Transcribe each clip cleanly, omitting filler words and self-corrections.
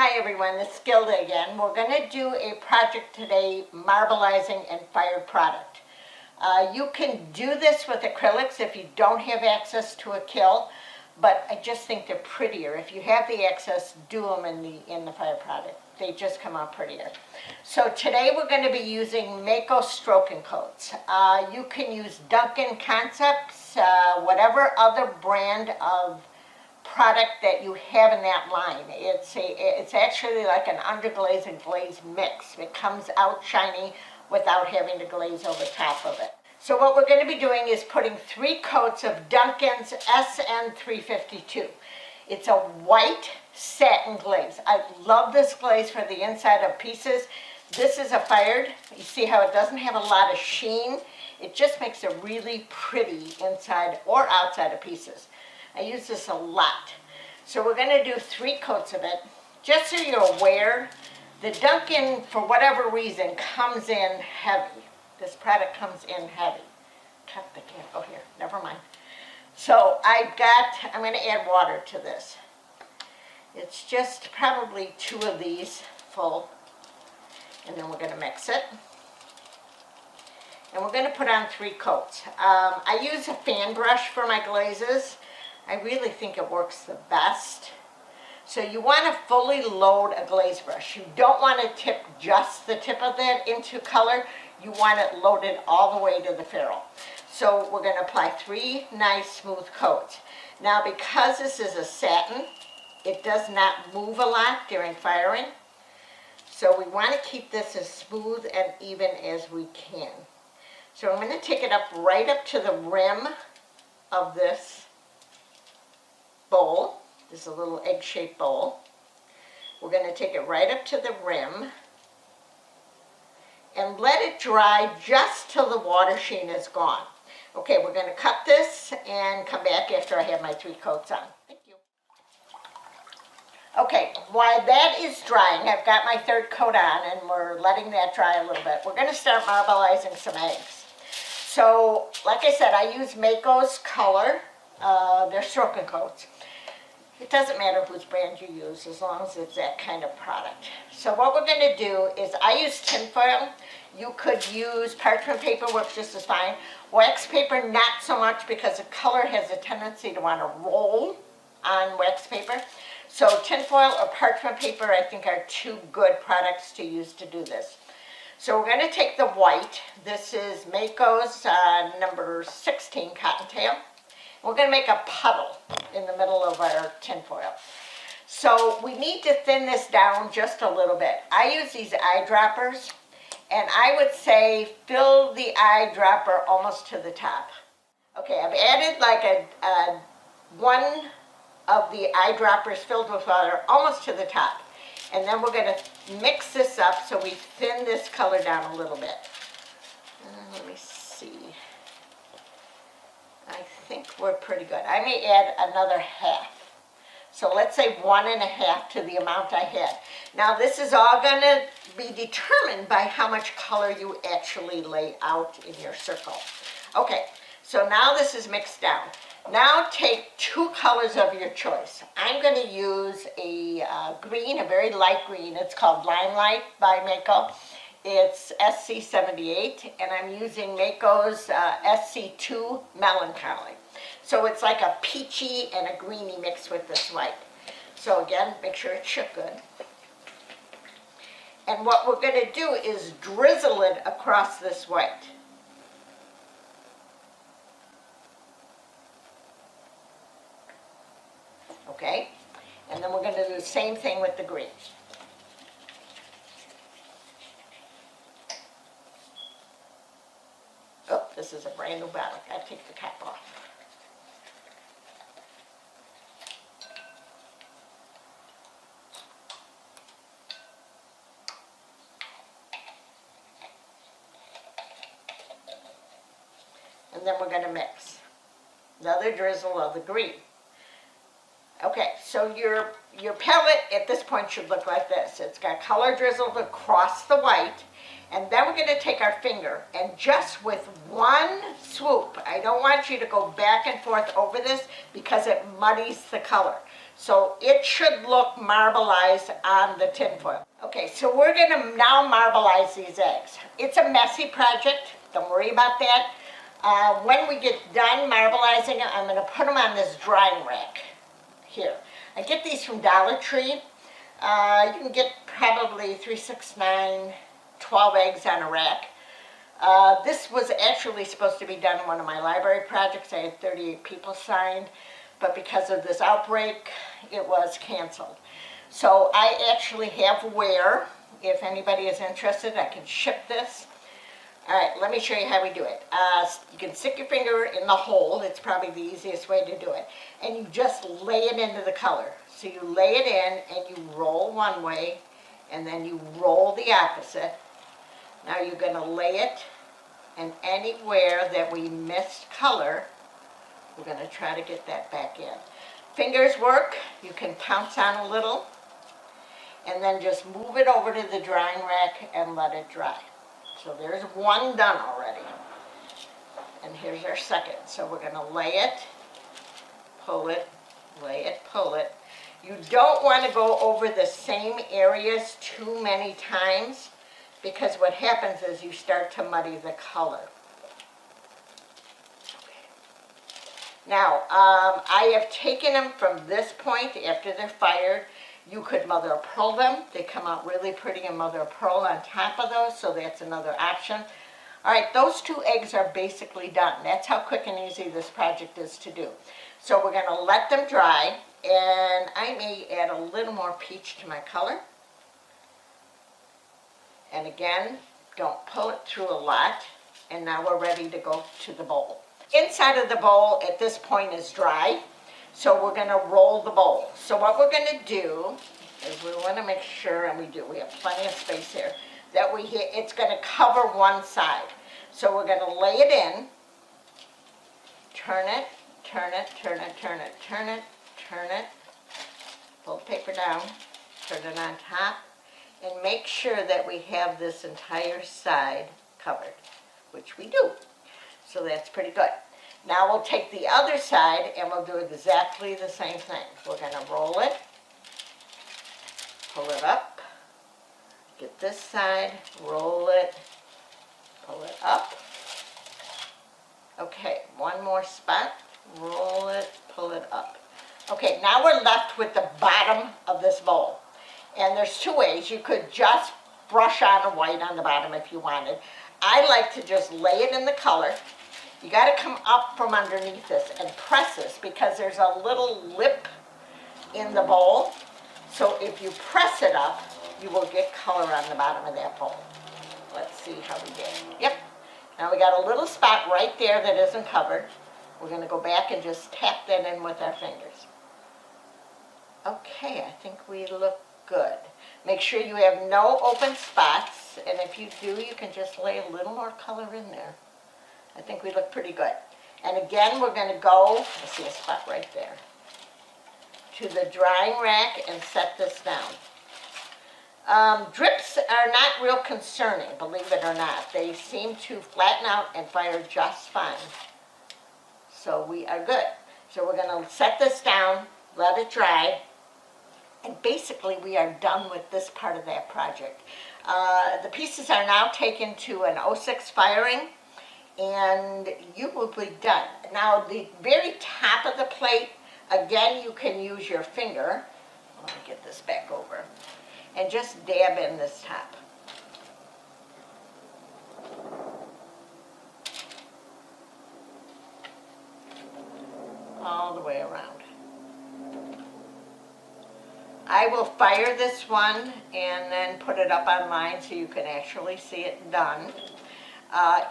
Hi everyone, it's Gilda again. We're going to do a project today, marbleizing and fired product. You can do this with acrylics if you don't have access to a kiln, but I just think they're prettier. If you have the access, do them in the fired product. They just come out prettier. So today we're going to be using Mako Stroke and Coats. You can use Duncan Concepts, whatever other brand of product that you have in that line. It's actually like an underglaze and glaze mix. It comes out shiny without having to glaze over top of it. So what we're going to be doing is putting 3 coats of Duncan's SN352. It's a white satin glaze. I love this glaze for the inside of pieces. This is a fired. You see how it doesn't have a lot of sheen? It just makes a really pretty inside or outside of pieces. I use this a lot. So we're going to do 3 coats of it. Just so you're aware, the Duncan, for whatever reason, comes in heavy. This product comes in heavy. Cut the cap. Oh, here. Never mind. So I'm going to add water to this. It's just probably 2 of these full. And then we're going to mix it. And we're going to put on 3 coats. I use a fan brush for my glazes. I really think it works the best. So you want to fully load a glaze brush. You don't want to tip just the tip of it into color. You want it loaded all the way to the ferrule. So we're going to apply 3 nice smooth coats. Now because this is a satin, it does not move a lot during firing. So we want to keep this as smooth and even as we can. So I'm going to take it up right up to the rim of this bowl. This is a little egg-shaped bowl. We're going to take it right up to the rim and let it dry just till the water sheen is gone. Okay, we're going to cut this and come back after I have my 3 coats on. Thank you. Okay, while that is drying, I've got my 3rd coat on and we're letting that dry a little bit. We're going to start marbleizing some eggs. So, like I said, I use Mako's color. They're stroke and coats. It doesn't matter whose brand you use as long as it's that kind of product. So what we're going to do is I use tin foil. You could use parchment paper, works just as fine. Wax paper, not so much because the color has a tendency to want to roll on wax paper. So tin foil or parchment paper I think are 2 good products to use to do this. So we're going to take the white. This is Mako's number 16 Cottontail. We're going to make a puddle in the middle of our tin foil. So we need to thin this down just a little bit. I use these eyedroppers, and I would say fill the eyedropper almost to the top. Okay, I've added like one of the eyedroppers filled with water almost to the top. And then we're going to mix this up so we thin this color down a little bit. Let me see. I think we're pretty good. I may add another half. So let's say 1.5 to the amount I had. Now this is all going to be determined by how much color you actually lay out in your circle. Okay, so now this is mixed down. Now take 2 colors of your choice. I'm going to use a green, a very light green. It's called Limelight by Mako. It's SC78, and I'm using Mako's SC2 Melancholy. So it's like a peachy and a greeny mix with this white. So again, make sure it's shook good. And what we're going to do is drizzle it across this white. Okay? And then we're going to do the same thing with the green. Oh, this is a brand new bottle. I gotta take the cap off. And then we're going to mix another drizzle of the green. Okay, so your pellet at this point should look like this. It's got color drizzled across the white. And then we're going to take our finger and just with one swoop, I don't want you to go back and forth over this because it muddies the color. So it should look marbleized on the tinfoil. Okay, so we're gonna now marbleize these eggs. It's a messy project, don't worry about that. When we get done marbleizing them, I'm gonna put them on this drying rack here. I get these from Dollar Tree. You can get probably 3, 6, 9, 12 eggs on a rack. This was actually supposed to be done in one of my library projects. I had 38 people signed, but because of this outbreak, it was canceled. So I actually have where, if anybody is interested, I can ship this. All right, let me show you how we do it. You can stick your finger in the hole. It's probably the easiest way to do it. And you just lay it into the color. So you lay it in and you roll one way and then you roll the opposite. Now you're going to lay it, and anywhere that we missed color, we're going to try to get that back in. Fingers work. You can pounce on a little and then just move it over to the drying rack and let it dry. So there's one done already. And here's our second. So we're going to lay it, pull it, lay it, pull it. You don't want to go over the same areas too many times, because what happens is you start to muddy the color. Okay. Now, I have taken them from this point after they're fired. You could mother of pearl them. They come out really pretty and mother of pearl on top of those, so that's another option. All right, those 2 eggs are basically done. That's how quick and easy this project is to do. So we're going to let them dry, and I may add a little more peach to my color. And again, don't pull it through a lot. And now we're ready to go to the bowl. Inside of the bowl at this point is dry. So we're going to roll the bowl. So what we're going to do is we want to make sure, and we do, we have plenty of space here, that it's going to cover one side. So we're going to lay it in, turn it, turn it, turn it, turn it, turn it, turn it, pull the paper down, turn it on top, and make sure that we have this entire side covered, which we do. So that's pretty good. Now we'll take the other side and we'll do exactly the same thing. We're going to roll it, pull it up, get this side, roll it, pull it up. Okay, one more spot, roll it, pull it up. Okay, now we're left with the bottom of this bowl. And there's 2 ways. You could just brush on a white on the bottom if you wanted. I like to just lay it in the color. You got to come up from underneath this and press this, because there's a little lip in the bowl. So if you press it up, you will get color on the bottom of that bowl. Let's see how we did. Yep. Now we got a little spot right there that isn't covered. We're going to go back and just tap that in with our fingers. Okay, I think we look good. Make sure you have no open spots, and if you do, you can just lay a little more color in there. I think we look pretty good. And again, we're going to go, I see a spot right there, to the drying rack and set this down. Drips are not real concerning, believe it or not. They seem to flatten out and fire just fine. So we are good. So we're going to set this down, let it dry, and basically we are done with this part of that project. The pieces are now taken to an 06 firing, and you will be done. Now the very top of the plate, again, you can use your finger. Let me get this back over. And just dab in this top. All the way around. I will fire this one and then put it up online so you can actually see it done.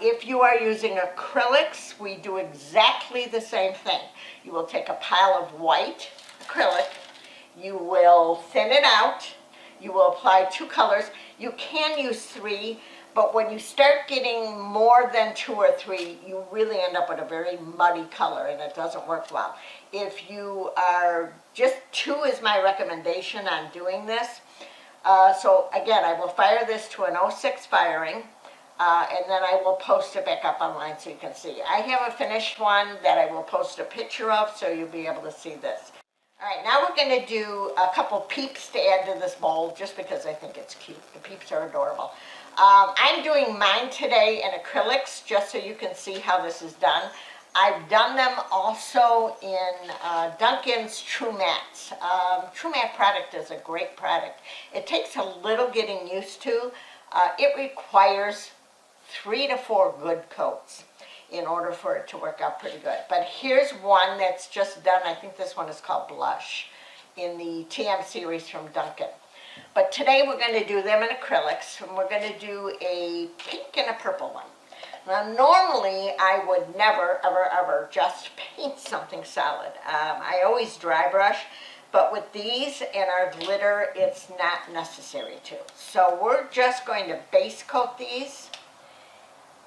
If you are using acrylics, we do exactly the same thing. You will take a pile of white acrylic, you will thin it out, you will apply 2 colors. You can use 3, but when you start getting more than 2 or 3, you really end up with a very muddy color and it doesn't work well. If you are just 2 is my recommendation on doing this. So again, I will fire this to an 06 firing. And then I will post it back up online so you can see. I have a finished one that I will post a picture of so you'll be able to see this. All right, now we're going to do a couple peeps to add to this bowl just because I think it's cute. The peeps are adorable. I'm doing mine today in acrylics just so you can see how this is done. I've done them also in Duncan's True Mattes. True Matte product is a great product. It takes a little getting used to. It requires 3 to 4 good coats in order for it to work out pretty good. But here's one that's just done. I think this one is called Blush in the TM series from Duncan. But today we're going to do them in acrylics, and we're going to do a pink and a purple one. Now normally I would never, ever, ever just paint something solid. I always dry brush, but with these and our glitter, it's not necessary to. So we're just going to base coat these.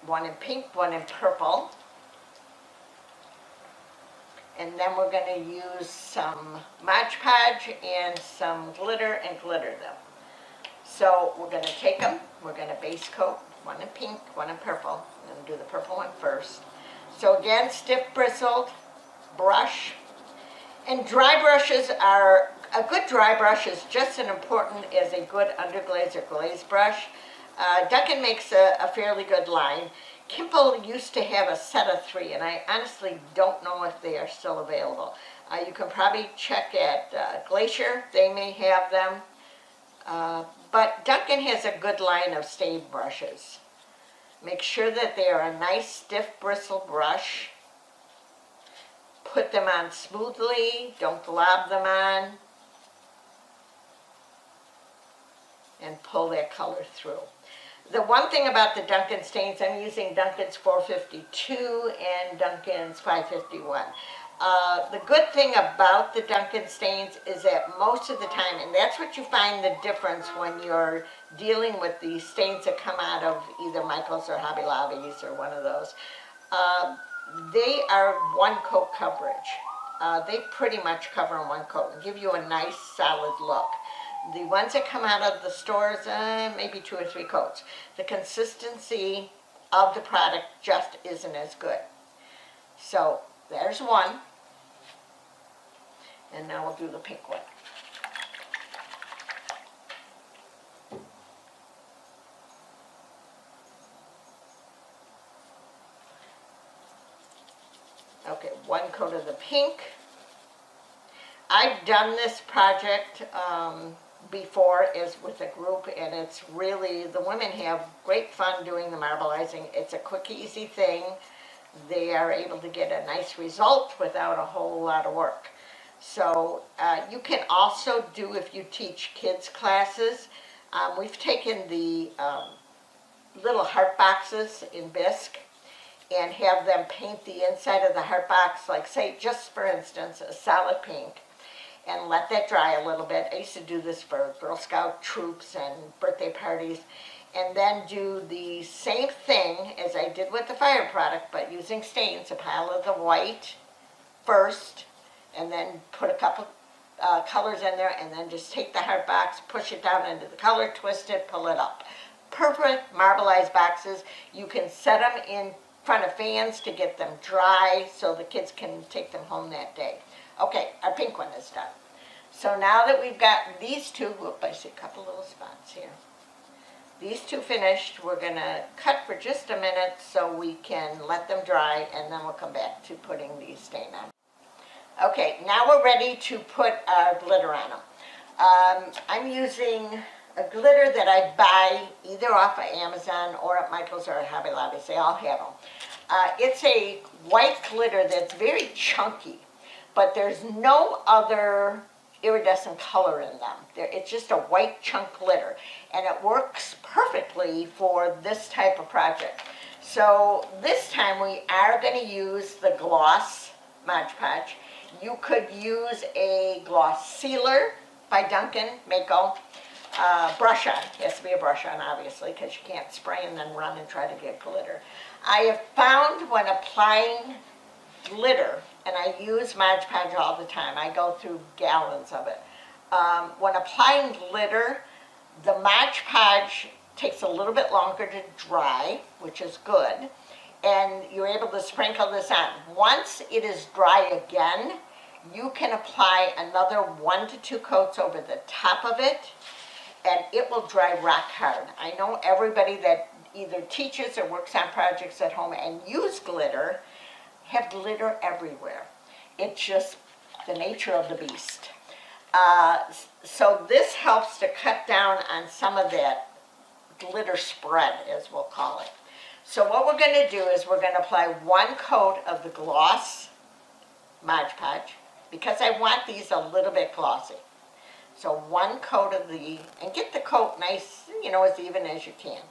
One in pink, one in purple. And then we're going to use some Mod Podge and some glitter and glitter them. So we're going to take them, we're going to base coat, one in pink, one in purple. I'm going to do the purple one first. So again, stiff bristled brush. And dry brushes are, a good dry brush is just as important as a good underglaze or glaze brush. Duncan makes a fairly good line. Kimple used to have a set of 3, and I honestly don't know if they are still available. You can probably check at Glacier, they may have them. But Duncan has a good line of stain brushes. Make sure that they are a nice stiff bristle brush. Put them on smoothly, don't glob them on. And pull that color through. The one thing about the Duncan stains, I'm using Duncan's 452 and Duncan's 551. The good thing about the Duncan stains is that most of the time, and that's what you find the difference when you're dealing with the stains that come out of either Michael's or Hobby Lobby's or one of those, they are one coat coverage. They pretty much cover in one coat and give you a nice solid look. The ones that come out of the stores, maybe 2 or 3 coats. The consistency of the product just isn't as good. So there's one. And now we'll do the pink one. Okay, one coat of the pink. I've done this project before is with a group, and it's really, the women have great fun doing the marbleizing. It's a quick, easy thing. They are able to get a nice result without a whole lot of work. So you can also do, if you teach kids classes, we've taken the little heart boxes in bisque and have them paint the inside of the heart box, like say, just for instance, a solid pink, and let that dry a little bit. I used to do this for Girl Scout troops and birthday parties, and then do the same thing as I did with the fire product, but using stains, a pile of the white first, and then put a couple colors in there, and then just take the heart box, push it down into the color, twist it, pull it up. Perfect marbleized boxes. You can set them in front of fans to get them dry so the kids can take them home that day. Okay, our pink one is done. So now that we've got these two, whoop, I see a couple little spots here. These two finished, we're going to cut for just a minute so we can let them dry, and then we'll come back to putting the stain on. Okay, now we're ready to put our glitter on them. I'm using a glitter that I buy either off of Amazon or at Michael's or at Hobby Lobby. They all have them. It's a white glitter that's very chunky, but there's no other iridescent color in them. It's just a white chunk glitter, and it works perfectly for this type of project. So this time we are going to use the gloss Mod Podge. You could use a gloss sealer by Duncan, Mako. Brush on, it has to be a brush on obviously, because you can't spray and then run and try to get glitter. I have found when applying glitter, and I use Mod Podge all the time, I go through gallons of it. When applying glitter, the Mod Podge takes a little bit longer to dry, which is good, and you're able to sprinkle this on. Once it is dry again, you can apply another 1 to 2 coats over the top of it, and it will dry rock hard. I know everybody that either teaches or works on projects at home and use glitter have glitter everywhere. It's just the nature of the beast. So this helps to cut down on some of that glitter spread, as we'll call it. So what we're going to do is we're going to apply 1 coat of the gloss Mod Podge, because I want these a little bit glossy. So 1 coat of and get the coat nice, as even as you can.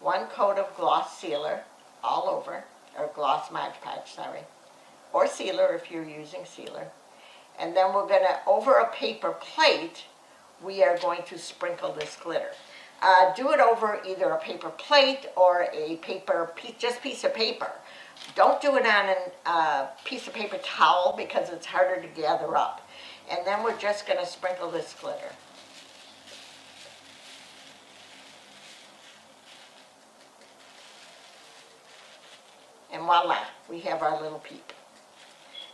1 coat of gloss sealer all over, or gloss Mod Podge, sorry, or sealer if you're using sealer. And then we're going to, over a paper plate, we are going to sprinkle this glitter. Do it over either a paper plate or a just piece of paper. Don't do it on a piece of paper towel because it's harder to gather up. And then we're just going to sprinkle this glitter. And voila, we have our little peep.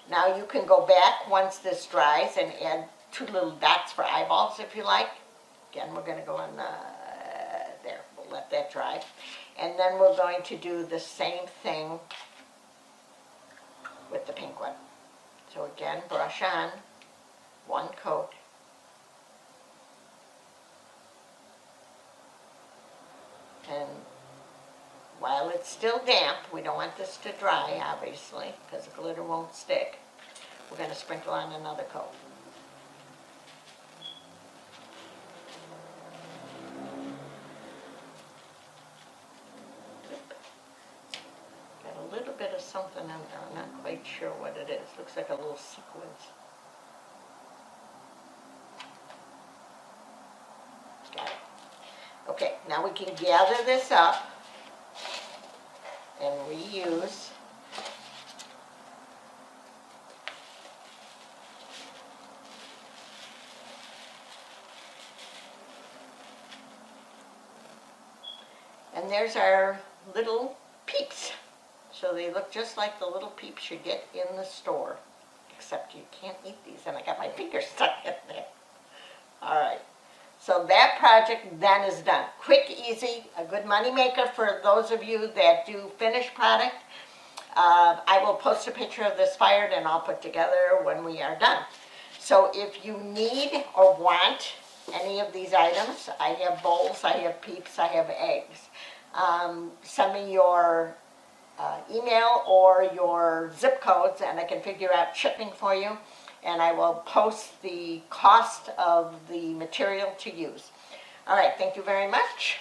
Now you can go back once this dries and add 2 little dots for eyeballs if you like. Again, we're going to go on there. We'll let that dry. And then we're going to do the same thing with the pink one. So again, brush on 1 coat. And while it's still damp, we don't want this to dry, obviously, because the glitter won't stick. We're going to sprinkle on another coat. Got a little bit of something in there. I'm not quite sure what it is. Looks like a little sequence. Got it. Okay, now we can gather this up and reuse. And there's our little peeps. So they look just like the little peeps you get in the store, except you can't eat these, and I got my finger stuck in there. All right. So that project then is done. Quick, easy, a good money maker for those of you that do finished product. I will post a picture of this fired and I'll put together when we are done. So if you need or want any of these items, I have bowls, I have peeps, I have eggs. Send me your email or your zip codes and I can figure out shipping for you. And I will post the cost of the material to use. All right, thank you very much.